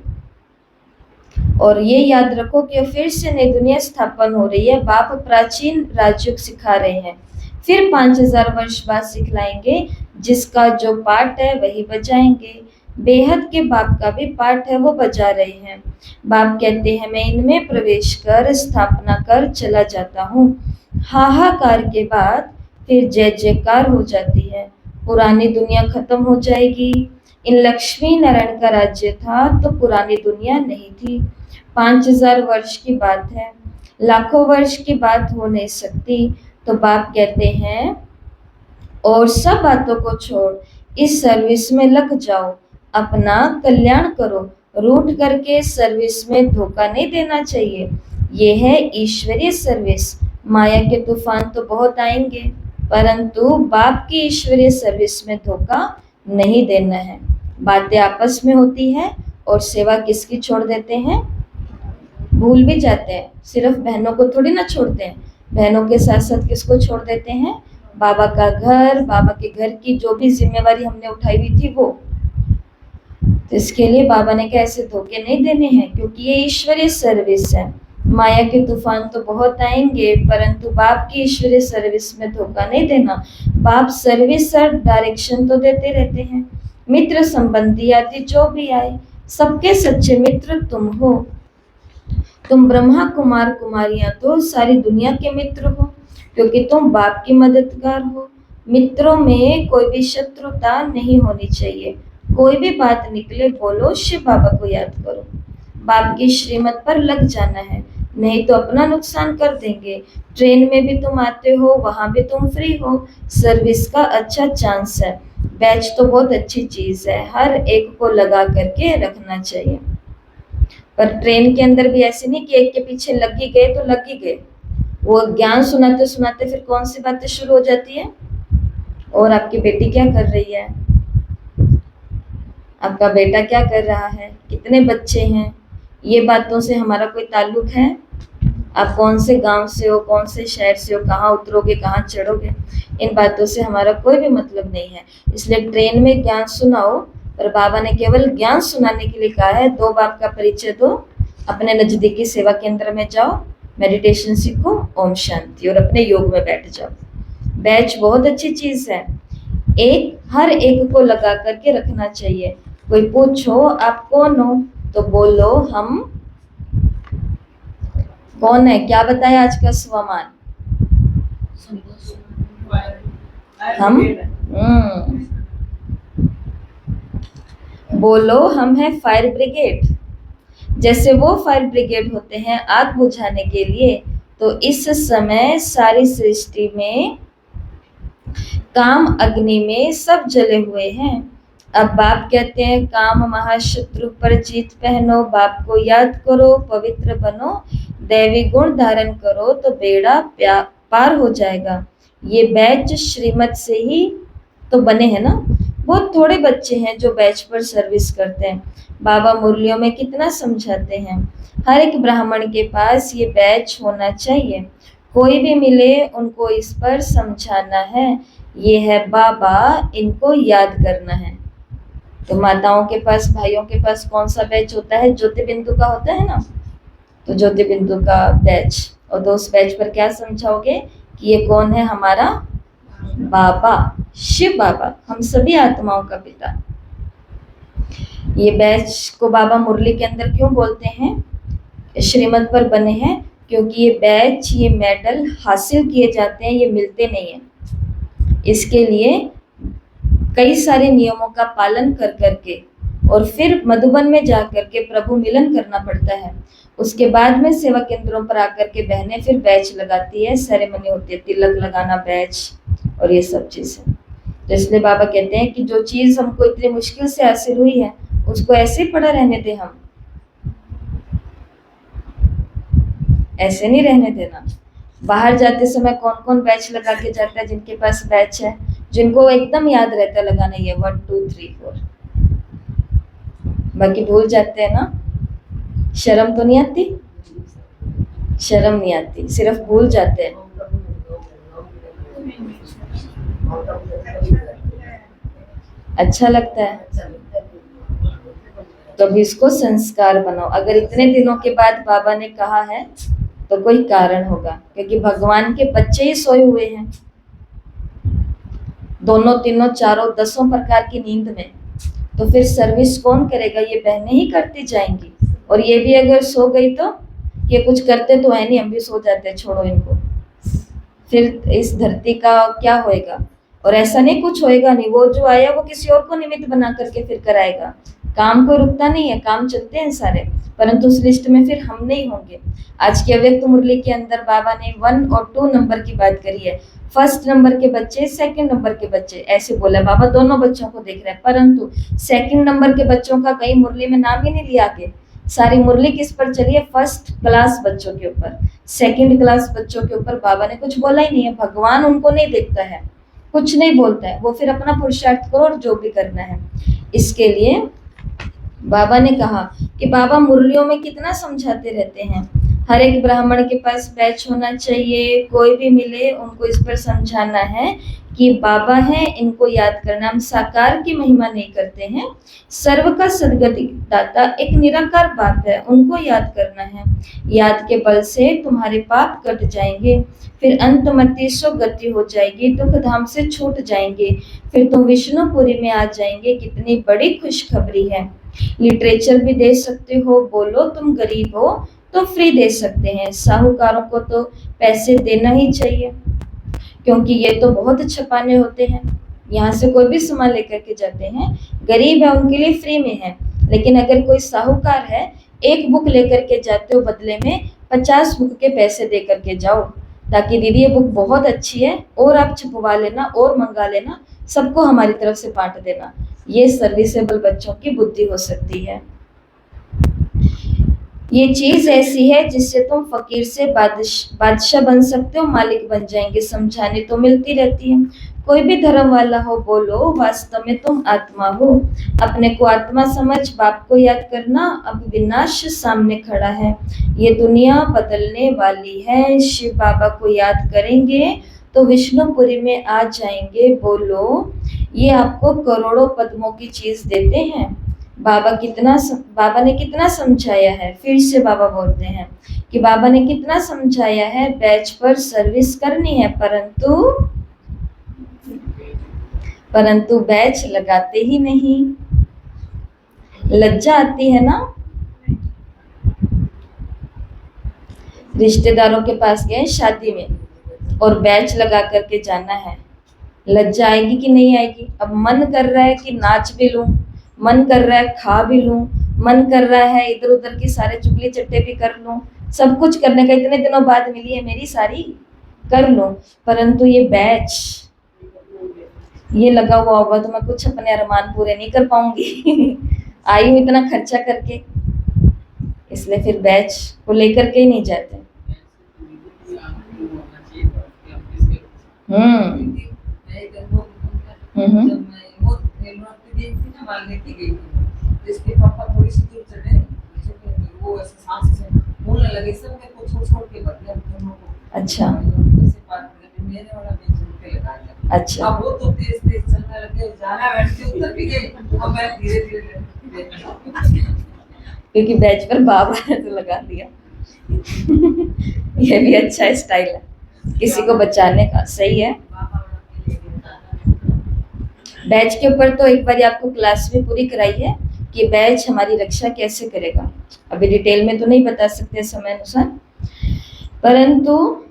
और ये याद रखो कि फिर से नई दुनिया स्थापन हो रही है। बाप प्राचीन राजयुग सिखा रहे हैं, फिर 5000 वर्ष बाद सिखलाएंगे। जिसका जो पाठ है वही बजाएंगे। बेहद के बाप का भी पाठ है, वो बजा रहे हैं। बाप कहते हैं मैं इनमें प्रवेश कर स्थापना कर चला जाता हूँ। हाहाकार के बाद फिर जय जयकार हो जाती है। पुरानी दुनिया खत्म हो जाएगी। इन लक्ष्मी नारायण का राज्य था तो पुरानी दुनिया नहीं थी। 5000 वर्ष की बात है, लाखों वर्ष की बात हो नहीं सकती। तो बाप कहते हैं और सब बातों को छोड़ इस सर्विस में लग जाओ, अपना कल्याण करो। रूठ करके सर्विस में धोखा नहीं देना चाहिए। ये है ईश्वरीय सर्विस। माया के तूफान तो बहुत आएंगे, परंतु बाप की ईश्वरीय सर्विस में धोखा नहीं देना है। बातें आपस में होती है और सेवा किसकी छोड़ देते हैं? भूल भी जाते हैं। सिर्फ बहनों को थोड़ी ना छोड़ते हैं, बहनों के साथ साथ किसको छोड़ देते हैं? बाबा का घर, बाबा के घर की जो भी जिम्मेवारी हमने उठाई हुई थी वो। तो इसके लिए बाबा ने कहा ऐसे धोखे नहीं देने हैं, क्योंकि ये ईश्वरीय सर्विस है। माया के तूफान तो बहुत आएंगे, परंतु बाप की ईश्वरीय सर्विस में धोखा नहीं देना। बाप सर्विस और डायरेक्शन तो देते रहते हैं। मित्र संबंधी आदि जो भी आए, सबके सच्चे मित्र तुम हो। तुम ब्रह्मा कुमार कुमारियां तो सारी दुनिया के मित्र हो, क्योंकि तुम बाप की मददगार हो। मित्रों में कोई भी शत्रुता नहीं होनी चाहिए। कोई भी बात निकले बोलो शिव बाबा को याद करो। बाप की श्रीमत पर लग जाना है, नहीं तो अपना नुकसान कर देंगे। ट्रेन में भी तुम आते हो, वहां भी तुम फ्री हो। सर्विस का अच्छा चांस है। बैच तो बहुत अच्छी चीज है, हर एक को लगा करके रखना चाहिए। पर ट्रेन के अंदर भी ऐसे नहीं कि एक के पीछे लग ही गए तो लग ही गए। वो ज्ञान सुनाते सुनाते फिर कौन सी बातें शुरू हो जाती है। और आपकी बेटी क्या कर रही है, आपका बेटा क्या कर रहा है, कितने बच्चे हैं, ये बातों से हमारा कोई ताल्लुक है? आप कौन से गांव से हो, कौन से शहर से हो, कहाँ उतरोगे, कहाँ चढ़ोगे, इन बातों से हमारा कोई भी मतलब नहीं है। इसलिए ट्रेन में ज्ञान सुनाओ, पर बाबा ने केवल ज्ञान सुनाने के लिए कहा है। दो बाप का परिचय दो, अपने नजदीकी सेवा केंद्र में जाओ, मेडिटेशन सीखो, ओम शांति, और अपने योग में बैठ जाओ। बैच बहुत अच्छी चीज है। हर एक को लगा करके रखना चाहिए। कोई पूछो आप कौन हो, तो बोलो हम कौन है। क्या बताया आज का स्वमान? हम बोलो हम है फायर ब्रिगेड। जैसे वो फायर ब्रिगेड होते हैं आग बुझाने के लिए, तो इस समय सारी सृष्टि में काम अग्नि में सब जले हुए हैं। अब बाप कहते हैं काम महाशत्रु पर जीत पहनो, बाप को याद करो, पवित्र बनो, दैवी गुण धारण करो तो बेड़ा पार हो जाएगा। ये बैच श्रीमत से ही तो बने हैं ना। बहुत थोड़े बच्चे हैं जो बैच पर सर्विस करते हैं। बाबा मुरलियों में कितना समझाते हैं, हर एक ब्राह्मण के पास ये बैच होना चाहिए। कोई भी मिले उनको इस पर समझाना है, ये है बाबा, इनको याद करना है। तो माताओं के पास, भाइयों के पास कौन सा बैच होता है? ज्योति बिंदु का होता है ना, तो ज्योति बिंदु का बैच। और तो उस बैच पर क्या समझाओगे कि ये कौन है? हमारा बाबा, शिव बाबा, हम सभी आत्माओं का पिता। ये बैच को बाबा मुरली के अंदर क्यों बोलते हैं? श्रीमत पर बने हैं, क्योंकि ये बैच, ये मेडल हासिल किए जाते हैं, ये मिलते नहीं हैं। इसके लिए कई सारे नियमों का पालन कर करके और फिर मधुबन में जा करके प्रभु मिलन करना पड़ता है। उसके बाद में सेवा केंद्रों पर आकर के बहनें फिर बैच लगाती है, सेरेमनी होती है, तिलक लगाना, बैच और ये सब चीजें। तो इसलिए बाबा कहते हैं कि जो चीज हमको इतनी मुश्किल से हासिल हुई है उसको ऐसे ही पड़ा रहने दे, हम ऐसे नहीं रहने देना। बाहर जाते समय कौन कौन बैच लगा के जाता है? जिनके पास बैच है, जिनको एकदम याद रहता है लगाना, ये 1 2 3 4, बाकी भूल जाते हैं ना। शर्म तो नहीं आती? शर्म नहीं आती, सिर्फ भूल जाते हैं। अच्छा लगता है तो भी इसको संस्कार बनाओ। अगर इतने दिनों के बाद बाबा ने कहा है तो कोई कारण होगा, क्योंकि भगवान के बच्चे ही सोए हुए हैं दोनों तीनों चारों 10 प्रकार की नींद में। तो फिर सर्विस कौन करेगा? ये बहनें ही करती जाएंगी। और ये भी अगर सो गई तो ये कुछ करते तो है नहीं, हम भी सो जाते, छोड़ो इनको। फिर इस धरती का क्या होएगा? और ऐसा नहीं कुछ होएगा नहीं, वो जो आया वो किसी और को निमित्त बना करके फिर कराएगा। काम को रुकता नहीं है, काम चलते हैं सारे, परंतु उस लिस्ट में फिर हम नहीं होंगे। आज की अव्यक्त मुरली के अंदर बाबा ने 1 और 2 नंबर की बात करी है। फर्स्ट नंबर के बच्चे, सेकंड नंबर के बच्चे, ऐसे बोला बाबा। दोनों बच्चों को देख रहे हैं, परंतु सेकंड नंबर के बच्चों का कहीं मुरली में नाम ही नहीं लिया आगे। सारी मुरली किस पर चली है? फर्स्ट क्लास बच्चों के ऊपर, सेकंड क्लास बच्चों के ऊपर बाबा ने कुछ बोला ही नहीं है। भगवान उनको नहीं देखता है, कुछ नहीं बोलता है, वो फिर अपना पुरुषार्थ करो और जो भी करना है। इसके लिए बाबा ने कहा कि बाबा मुरलियों में कितना समझाते रहते हैं, हर एक ब्राह्मण के पास बैच होना चाहिए। कोई भी मिले उनको इस पर समझाना है कि बाबा है, इनको याद करना। हम साकार की महिमा नहीं करते हैं, सर्व का सदगति दाता एक निराकार बाप है, उनको याद करना है। याद के बल से तुम्हारे पाप कट जाएंगे, फिर अंतमति सो गति हो जाएगी, दुख धाम से छूट जाएंगे, फिर तुम विष्णुपुरी में आ जाएंगे। कितनी बड़ी खुशखबरी है। लिटरेचर भी दे सकते हो, बोलो तुम गरीब हो तो फ्री दे सकते हैं। साहूकारों को तो पैसे देना ही चाहिए, क्योंकि ये तो बहुत छपाने होते हैं, यहाँ से कोई भी सामान लेकर के जाते हैं। गरीब है उनके लिए फ्री में है, लेकिन अगर कोई साहूकार है, एक बुक लेकर के जाते हो, बदले में 50 बुक के पैसे दे करके जाओ, ताकि दीदी ये बुक बहुत अच्छी है और आप छपवा लेना और मंगा लेना, सबको हमारी तरफ से बांट देना। ये सर्विसेबल बच्चों की बुद्धि हो सकती है। ये चीज ऐसी है जिससे तुम फकीर से बादशाह बन सकते हो, मालिक बन जाएंगे। समझाने तो मिलती रहती है। कोई भी धर्म वाला हो, बोलो वास्तव में तुम आत्मा हो। अपने को आत्मा समझ, बाप को याद करना। अब विनाश सामने खड़ा है, ये दुनिया बदलने वाली है। शिव बाबा को याद करेंगे तो विष्णुपुरी में आ जाएंगे। बोलो, ये आपको करोड़ों पद्मों की चीज देते हैं। बाबा ने कितना समझाया है। फिर से बाबा बोलते हैं कि बाबा ने कितना समझाया है, बैच पर सर्विस करनी है, परंतु परंतु बैच लगाते ही नहीं। लज्जा आती है ना। रिश्तेदारों के पास गए शादी में और बैच लगा करके जाना है, लज्जा आएगी कि नहीं आएगी? अब मन कर रहा है कि नाच भी लूं, मन कर रहा है खा भी लूं, मन कर रहा है इधर उधर की सारे चुगली चट्टे भी कर लूं, सब कुछ करने का, इतने दिनों बाद मिली है मेरी सारी, कर लूं। परंतु ये बैच ये लगा हुआ होगा तो मैं कुछ अपने अरमान पूरे नहीं कर पाऊंगी। आई हूं इतना खर्चा करके, इसलिए फिर बैच को लेकर के ही नहीं जाते। हम्म मैं एक अनुभव बताऊंगा। हम्म जब मैं वो एलमोट पे गई थी ना, मालने की गई थी, तो इसके पापा थोड़ी सी दूर चले, वो ऐसे सांस से बोलने लगे, सब मेरे को छोड़ छोड़ के बदले दोनों को। अच्छा ऐसे बात करके मेरे वाला बेंच उनके लगा दिया। अच्छा अब वो तो तेज तेज चलने लगे, जाना बैठ के उतर भी गई, अब मैं धीरे धीरे क्योंकि बैच पर बाबा ने तो लगा दिया। ये भी अच्छा स्टाइल है किसी को बचाने का, सही है। बैच के ऊपर तो एक बार आपको क्लास में पूरी कराई है कि बैच हमारी रक्षा कैसे करेगा। अभी डिटेल में तो नहीं बता सकते समय अनुसार, परंतु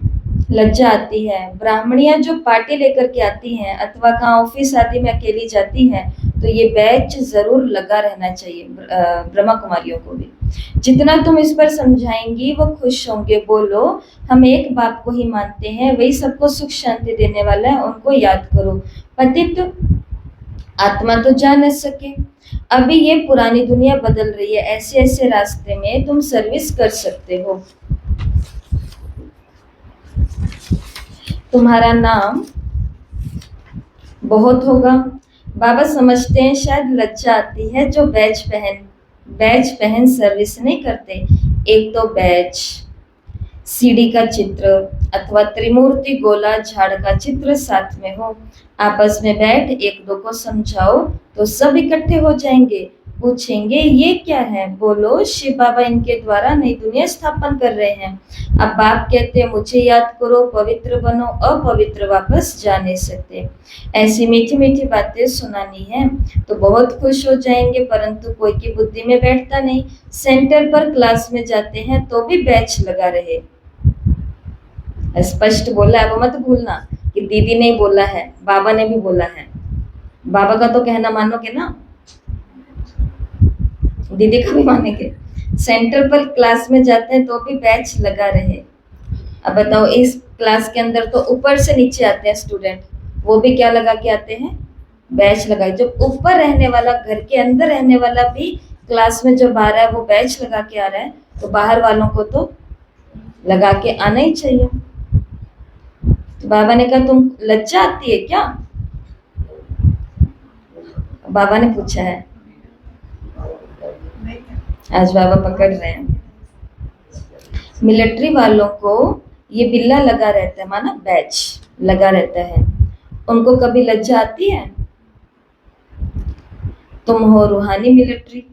लज्जा आती है। ब्राह्मणियां जो पार्टी लेकर के आती हैं अथवा कहाँ ऑफिस आदि में अकेली जाती हैं, तो ये बैच जरूर लगा रहना चाहिए। ब्रह्मा कुमारियों को भी जितना तुम इस पर समझाएंगी वो खुश होंगे। बोलो हम एक बाप को ही मानते हैं, वही सबको सुख शांति देने वाला है, उनको याद करो। पतित आत्मा तो जा न सके। अभी ये पुरानी दुनिया बदल रही है, ऐसे ऐसे रास्ते में तुम सर्विस कर सकते हो। तुम्हारा नाम बहुत होगा। बाबा समझते हैं शायद लज्जा आती है जो बैच पहन सर्विस नहीं करते। एक तो बैच, सीढ़ी का चित्र अथवा त्रिमूर्ति गोला झाड़ का चित्र साथ में हो, आपस में बैठ एक दो को समझाओ तो सब इकट्ठे हो जाएंगे। पूछेंगे ये क्या है, बोलो शिव बाबा इनके द्वारा नई दुनिया स्थापन कर रहे हैं। अब बाप कहते हैं मुझे याद करो, पवित्र बनो, अपवित्र वापस जा नहीं सकते। ऐसी मीठी मीठी बातें सुनानी है तो बहुत खुश हो जाएंगे, परंतु कोई की बुद्धि में बैठता नहीं। सेंटर पर क्लास में जाते हैं तो भी बैच लगा रहे। स्पष्ट बोला है, वो मत भूलना कि दीदी ने बोला है, बाबा ने भी बोला है। बाबा का तो कहना मानोगे ना, दीदी का भी मानेंगे। सेंटर पर क्लास में जाते हैं तो भी बैच लगा रहे। अब बताओ इस क्लास के अंदर तो ऊपर से नीचे आते हैं स्टूडेंट, वो भी क्या लगा के आते हैं, बैच लगाए। जब ऊपर रहने वाला, घर के अंदर रहने वाला भी क्लास में जब आ रहा है वो बैच लगा के आ रहा है, तो बाहर वालों को तो लगा के आना ही चाहिए। तो बाबा ने कहा तुम लज्जा आती है क्या? बाबा ने पूछा है, आज बाबा पकड़ रहे हैं। मिलिट्री वालों को ये बिल्ला लगा रहता है, माना बैच लगा रहता है, उनको कभी लज्जा आती है? तुम हो रूहानी मिलिट्री,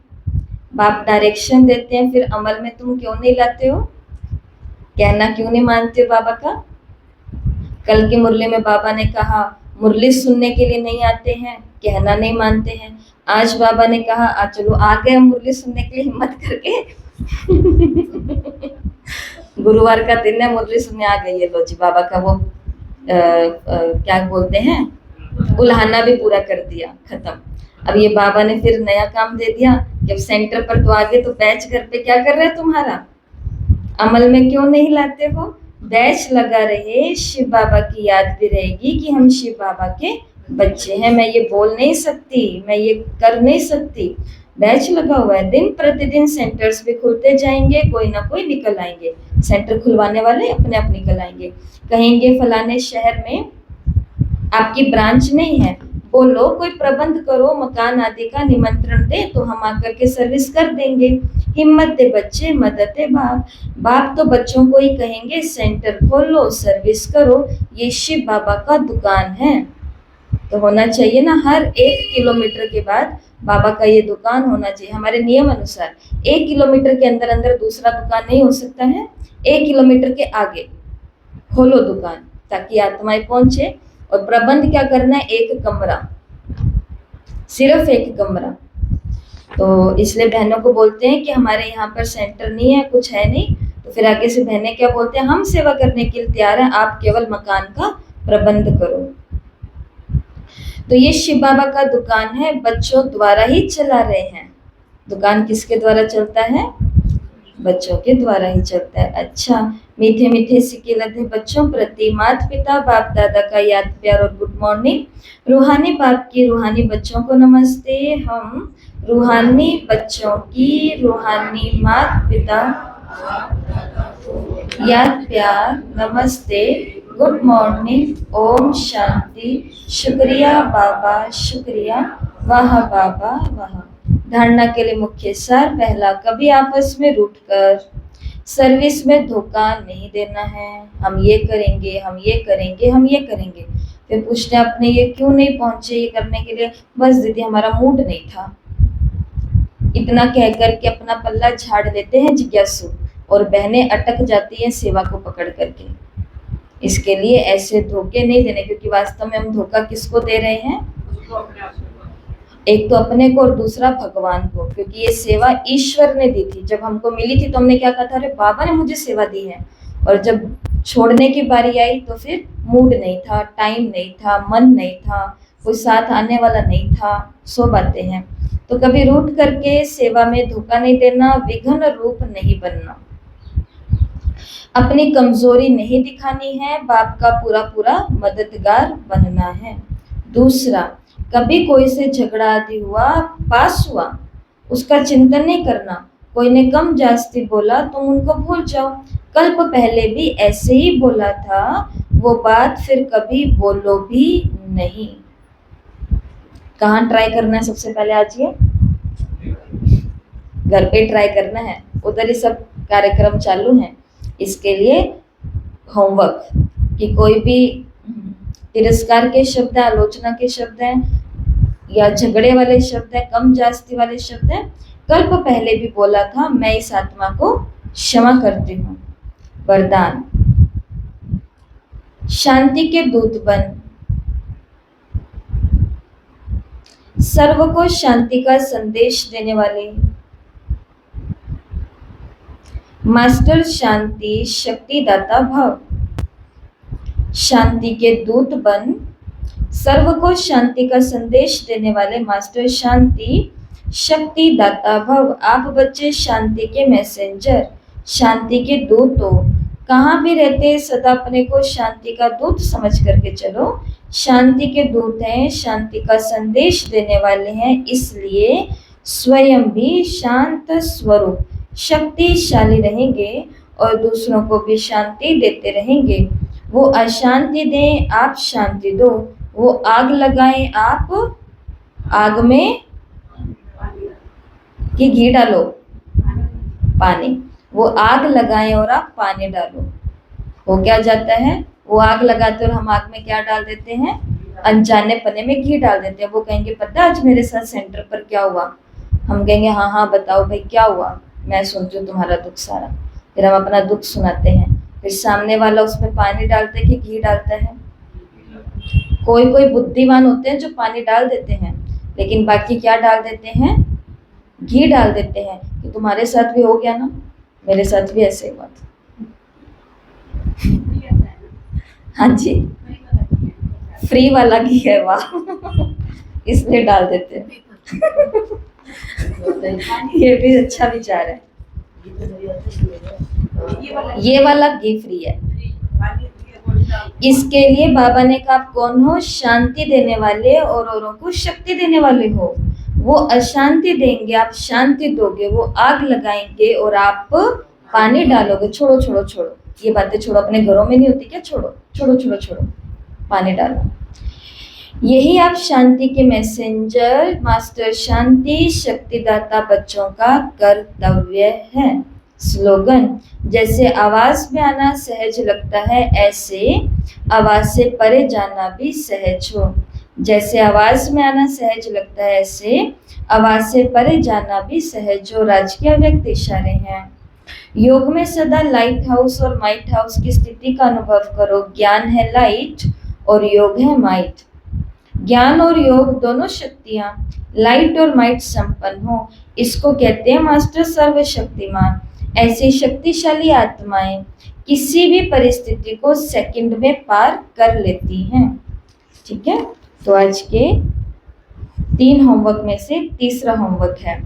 बाप डायरेक्शन देते हैं, फिर अमल में तुम क्यों नहीं लाते हो? कहना क्यों नहीं मानते हो बाबा का? कल की मुरली में बाबा ने कहा मुरली सुनने के लिए नहीं आते हैं, कहना नहीं मानते हैं। आज बाबा ने कहा चलो आ गए मुरली सुनने के लिए हिम्मत करके। गुरुवार का दिन है, मुरली सुनने आ गई है, लो जी बाबा का वो क्या बोलते हैं, उल्हाना भी पूरा कर दिया, खत्म। अब ये बाबा ने फिर नया काम दे दिया, जब सेंटर पर तो आगे, तो बैच घर पे क्या कर रहे हैं तुम्हारा? अमल में क्यों नहीं लाते हो? बैच लगा रहे, शिव बाबा की याद भी रहेगी कि हम शिव बाबा के बच्चे हैं। मैं ये बोल नहीं सकती, मैं ये कर नहीं सकती, बैच लगा हुआ है। दिन प्रतिदिन सेंटर्स भी खुलते जाएंगे, कोई ना कोई निकल आएंगे। सेंटर खुलवाने वाले अपने आप निकल आएंगे। कहेंगे फलाने शहर में आपकी ब्रांच नहीं है, बोलो कोई प्रबंध करो, मकान आदि का निमंत्रण दे तो हम आकर के सर्विस कर देंगे। हिम्मत दे बच्चे, मदद दे बाप। बाप तो बच्चों को ही कहेंगे सेंटर खोलो, सर्विस करो, ये शिव बाबा का दुकान है। तो होना चाहिए ना, हर 1 किलोमीटर के बाद बाबा का ये दुकान होना चाहिए। हमारे नियम अनुसार 1 किलोमीटर के अंदर अंदर दूसरा दुकान नहीं हो सकता है। 1 किलोमीटर के आगे खोलो दुकान ताकि आत्माएं पहुंचे। और प्रबंध क्या करना है, एक कमरा, सिर्फ एक कमरा। तो इसलिए बहनों को बोलते हैं कि हमारे यहाँ पर सेंटर नहीं है, कुछ है नहीं। तो फिर आगे से बहनें क्या बोलते हैं, हम सेवा करने के लिए तैयार हैं, आप केवल मकान का प्रबंध करो। तो ये शिव बाबा का दुकान है, बच्चों द्वारा ही चला रहे हैं। दुकान किसके द्वारा चलता है? बच्चों के द्वारा ही चलता है। अच्छा, मीठे मीठे सिक्के लदे बच्चों प्रति माता पिता बाप दादा का याद प्यार और गुड मॉर्निंग। रूहानी बाप की रूहानी बच्चों को नमस्ते। हम रूहानी बच्चों की रूहानी माता पिता याद प्यार नमस्ते, गुड मॉर्निंग, ओम शांति, शुक्रिया बाबा शुक्रिया, वाह बाबा वाह। धारणा के लिए मुख्य सार, पहला, कभी आपस में रूठकर सर्विस में धोखा नहीं देना है। हम ये करेंगे, हम ये करेंगे, हम ये करेंगे। फिर पूछते हैं अपने ये क्यों नहीं पहुंचे ये करने के लिए? बस दीदी हमारा मूड नहीं था। इतना कह करके अपना पल्ला झाड़ लेते हैं जिज्ञासु, और बहनें अटक जाती हैं सेवा को पकड़ करके। इसके लिए ऐसे धोखे नहीं देने, क्योंकि वास्तव में हम धोखा किसको दे रहे हैं? एक तो अपने को और दूसरा भगवान को, क्योंकि ये सेवा ईश्वर ने दी थी। जब हमको मिली थी तो हमने क्या कहा था, अरे बाबा ने मुझे सेवा दी है। और जब छोड़ने की बारी आई तो फिर मूड नहीं था, टाइम नहीं था, मन नहीं था, कोई साथ आने वाला नहीं था, सो बातें हैं। तो कभी रूठ करके सेवा में धोखा नहीं देना, विघ्न रूप नहीं बनना, अपनी कमजोरी नहीं दिखानी है, बाप का पूरा पूरा मददगार बनना है। दूसरा, कभी कोई से झगड़ा आदि हुआ, पास हुआ, उसका चिंतन नहीं करना। कोई ने कम जास्ती बोला तुम उनको भूल जाओ, कल्प पहले भी ऐसे ही बोला था, वो बात फिर कभी बोलो भी नहीं। कहाँ ट्राई करना है? सबसे पहले आज ये घर पे ट्राई करना है, उधर ही सब कार्यक्रम चालू हैं। इसके लिए होमवर्क कि कोई भी तिरस्कार के शब्द हैं, आलोचना के शब्द हैं, या झगड़े वाले शब्द हैं, कम जास्ती वाले शब्द हैं, कल्प पहले भी बोला था, मैं इस आत्मा को क्षमा करती हूँ। वरदान, शांति के दूत बन, सर्व को शांति का संदेश देने वाले मास्टर शांति शक्ति दाता भव। शांति के दूत बन, सर्व को शांति का संदेश देने वाले मास्टर शांति शक्ति दाता भव। आप बच्चे शांति के मैसेंजर, शांति के दूत हो। कहाँ भी रहते सदा अपने को शांति का दूत समझ करके चलो। शांति के दूत हैं, शांति का संदेश देने वाले हैं, इसलिए स्वयं भी शांत स्वरूप शक्तिशाली रहेंगे और दूसरों को भी शांति देते रहेंगे। वो अशांति दें, आप शांति दो। वो आग लगाएं, आप आग में कि घी डालो, पानी। वो आग लगाएं और आप पानी डालो। हो क्या जाता है? वो आग लगाते और हम आग में क्या डाल देते हैं? अनजाने पने में घी डाल देते हैं। वो कहेंगे पता आज मेरे साथ सेंटर पर क्या हुआ? हम कहेंगे हाँ हाँ बताओ भाई क्या हुआ, मैं सुनती हूँ तुम्हारा दुख सारा। फिर हम अपना दुख सुनाते हैं, फिर सामने वाला उसमें पानी डालता है कि घी डालता है? कोई कोई बुद्धिमान होते हैं जो पानी डाल देते हैं, लेकिन बाकी क्या डाल देते हैं? घी डाल देते हैं। कि तुम्हारे साथ भी हो गया ना, मेरे साथ भी ऐसे हुआ था। हाँ जी, फ्री वाला घी है, वाह इसलिए डाल देते हैं। ये भी अच्छा विचार है। ये वाला घी फ्री है। इसके लिए बाबा ने कहा आप कौन हो? शांति देने वाले और औरों को शक्ति देने वाले हो। वो अशांति देंगे, आप शांति दोगे। वो आग लगाएंगे और आप पानी डालोगे। छोड़ो छोड़ो छोड़ो, ये बातें छोड़ो, अपने घरों में नहीं होती क्या? छोड़ो छोड़ो छोड़ो छोड़ो, पानी डालो। यही आप शांति के मैसेंजर मास्टर शांति शक्तिदाता बच्चों का कर्तव्य है। स्लोगन, जैसे आवाज में आना सहज लगता है, ऐसे आवाज से परे जाना भी सहज हो। जैसे आवाज में आना सहज लगता है, ऐसे आवाज से परे जाना भी सहज हो। राजकीय व्यक्त इशारे हैं। योग में सदा लाइट हाउस और माइट हाउस की स्थिति का अनुभव करो। ज्ञान है लाइट और योग है माइट। ज्ञान और योग दोनों शक्तियाँ लाइट और माइट संपन्न हो, इसको कहते हैं मास्टर सर्वशक्तिमान। ऐसी शक्तिशाली आत्माएं किसी भी परिस्थिति को सेकंड में पार कर लेती हैं। ठीक है, तो आज के 3 होमवर्क में से तीसरा होमवर्क है।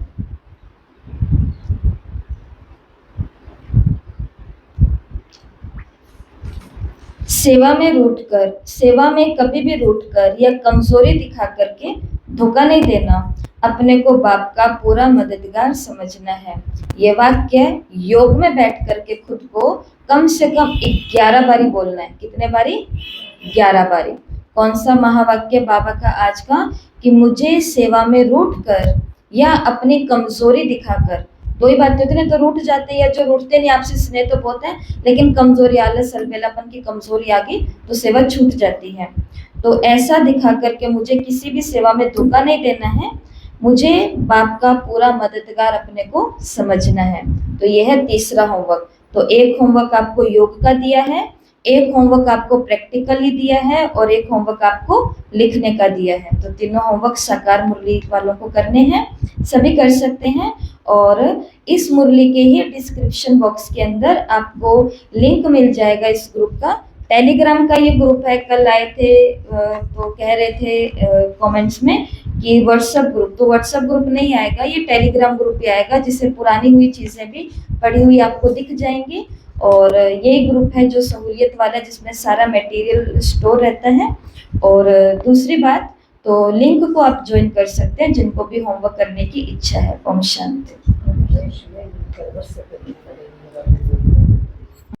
सेवा में कभी भी रूठकर या कमजोरी दिखा करके धोखा नहीं देना, अपने को बाप का पूरा मददगार समझना है। ये वाक्य योग में बैठ करके खुद को कम से कम 11 बारी बोलना है। कितने बारी? 11 बारी। कौन सा महावाक्य बाबा का आज का? कि मुझे सेवा में रूठकर या अपनी कमजोरी दिखाकर, दो ही बातें होती ना, तो रूठ जाते हैं, या जो रूठते नहीं आपसे स्नेह तो बहुत है, लेकिन कमजोरी, आलस, अलबेलापन की कमजोरी आ गई तो सेवा छूट जाती है। तो ऐसा दिखा करके मुझे किसी भी सेवा में धोखा नहीं देना है, मुझे बाप का पूरा मददगार अपने को समझना है। तो यह है तीसरा होमवर्क। तो एक होमवर्क आपको योग का दिया है, एक होमवर्क आपको प्रैक्टिकली दिया है, और एक होमवर्क आपको लिखने का दिया है। तो तीनों होमवर्क साकार मुरली वालों को करने हैं, सभी कर सकते हैं। और इस मुरली के ही डिस्क्रिप्शन बॉक्स के अंदर आपको लिंक मिल जाएगा इस ग्रुप का। टेलीग्राम का ये ग्रुप है। कल आए थे तो कह रहे थे कमेंट्स में कि व्हाट्सएप ग्रुप, तो व्हाट्सएप ग्रुप नहीं आएगा, ये टेलीग्राम ग्रुप ही आएगा, जिससे पुरानी हुई चीज़ें भी पड़ी हुई आपको दिख जाएंगी। और ये ग्रुप है जो सहूलियत वाला, जिसमें सारा मटेरियल स्टोर रहता है। और दूसरी बात, तो लिंक को आप ज्वाइन कर सकते हैं जिनको भी होमवर्क करने की इच्छा है। ओम शांति।